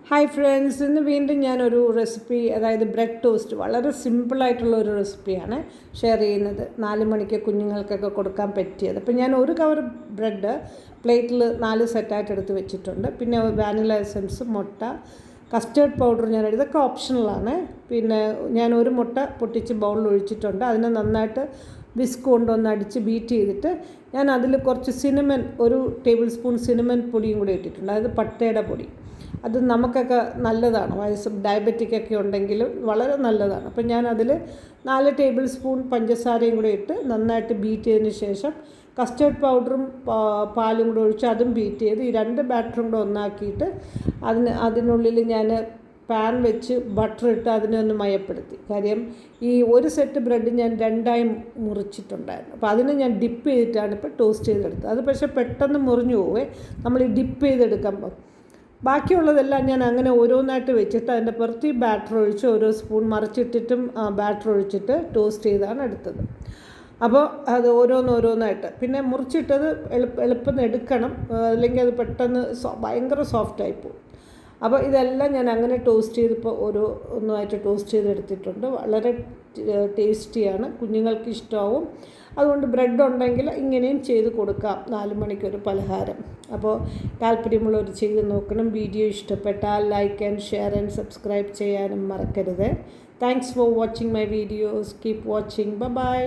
Hi friends, ഇന്ന് വീണ്ടും ഞാനൊരു റെസിപ്പി, അതായത് ബ്രെഡ് ടോസ്റ്റ്, വളരെ സിമ്പിളായിട്ടുള്ള ഒരു റെസിപ്പിയാണ് ഷെയർ ചെയ്യുന്നത്. 4 മണിക്ക് കുഞ്ഞുങ്ങൾക്കൊക്കെ കൊടുക്കാൻ പറ്റിയത്. അപ്പോൾ ഞാൻ ഒരു കവർ ബ്രെഡ് പ്ലേറ്റിൽ 4 സെറ്റായിട്ട് എടുത്ത് വെച്ചിട്ടുണ്ട്. പിന്നെ വാനില എസൻസ്, മുട്ട, കസ്റ്റേർഡ് പൗഡർ ഇതൊക്കെ ഓപ്ഷണലാണ്. പിന്നെ ഞാൻ ഒരു മുട്ട പൊട്ടിച്ച് ബൗളിൽ ഒഴിച്ചിട്ടുണ്ട്. അതിനെ നന്നായിട്ട് വിസ്ക് കൊണ്ടൊന്ന് അടിച്ച് ബീറ്റ് ചെയ്തിട്ട് ഞാൻ അതിൽ കുറച്ച് സിനമൺ, 1 ടേബിൾ സ്പൂൺ സിനമൺ പൊടിയും കൂടി ഇട്ടിട്ടുണ്ട്. അതായത് പട്ടയുടെ പൊടി. അത് നമുക്കൊക്കെ നല്ലതാണ്, ഡയബറ്റിക്കൊക്കെ ഉണ്ടെങ്കിലും വളരെ നല്ലതാണ്. അപ്പം ഞാൻ അതിൽ 4 ടേബിൾ സ്പൂൺ പഞ്ചസാരയും കൂടെ ഇട്ട് നന്നായിട്ട് ബീറ്റ് ചെയ്തതിന് ശേഷം കസ്റ്റേർഡ് പൗഡറും പാലും കൂടെ ഒഴിച്ച് അതും ബീറ്റ് ചെയ്ത് ഈ 2 ബാറ്ററും കൂടെ ഒന്നാക്കിയിട്ട് അതിനുള്ളിൽ ഞാൻ പാൻ വെച്ച് ബട്ടർ ഇട്ട് അതിനെ ഒന്ന് മയപ്പെടുത്തി. കാര്യം ഈ ഒരു സെറ്റ് ബ്രെഡ് ഞാൻ 2ആയി മുറിച്ചിട്ടുണ്ടായിരുന്നു. അപ്പോൾ അതിനെ ഞാൻ ഡിപ്പ് ചെയ്തിട്ടാണ് ഇപ്പോൾ ടോസ്റ്റ് ചെയ്തെടുത്തത്. അത് പക്ഷേ പെട്ടെന്ന് മുറിഞ്ഞു പോവേ നമ്മൾ ഈ ഡിപ്പ് ചെയ്തെടുക്കുമ്പോൾ. ബാക്കിയുള്ളതെല്ലാം ഞാൻ അങ്ങനെ ഓരോന്നായിട്ട് വെച്ചിട്ട് അതിൻ്റെ പുറത്ത് ഈ ബാറ്റർ ഒഴിച്ച് ഓരോ സ്പൂൺ മറിച്ചിട്ടിട്ടും ബാറ്റർ ഒഴിച്ചിട്ട് ടോസ്റ്റ് ചെയ്താണ് എടുത്തത്. അപ്പോൾ അത് ഓരോന്നോരോന്നായിട്ട് പിന്നെ മുറിച്ചിട്ടത് എളുപ്പം എടുക്കണം, അല്ലെങ്കിൽ അത് പെട്ടെന്ന് ഭയങ്കര സോഫ്റ്റായി പോകും. അപ്പോൾ ഇതെല്ലാം ഞാൻ അങ്ങനെ ടോസ്റ്റ് ചെയ്തിപ്പോൾ ഒന്നുമായിട്ട് ടോസ്റ്റ് ചെയ്തെടുത്തിട്ടുണ്ട്. വളരെ ടേസ്റ്റിയാണ്, കുഞ്ഞുങ്ങൾക്ക് ഇഷ്ടമാവും. അതുകൊണ്ട് ബ്രെഡ് ഉണ്ടെങ്കിൽ ഇങ്ങനെയും ചെയ്ത് കൊടുക്കാം, 4 മണിക്കൊരു പലഹാരം. അപ്പോൾ താല്പര്യമുള്ളവർ ചെയ്ത് നോക്കണം. വീഡിയോ ഇഷ്ടപ്പെട്ടാൽ like and share and subscribe ചെയ്യാനും മറക്കരുത്. Thanks for watching my videos. Keep watching. By.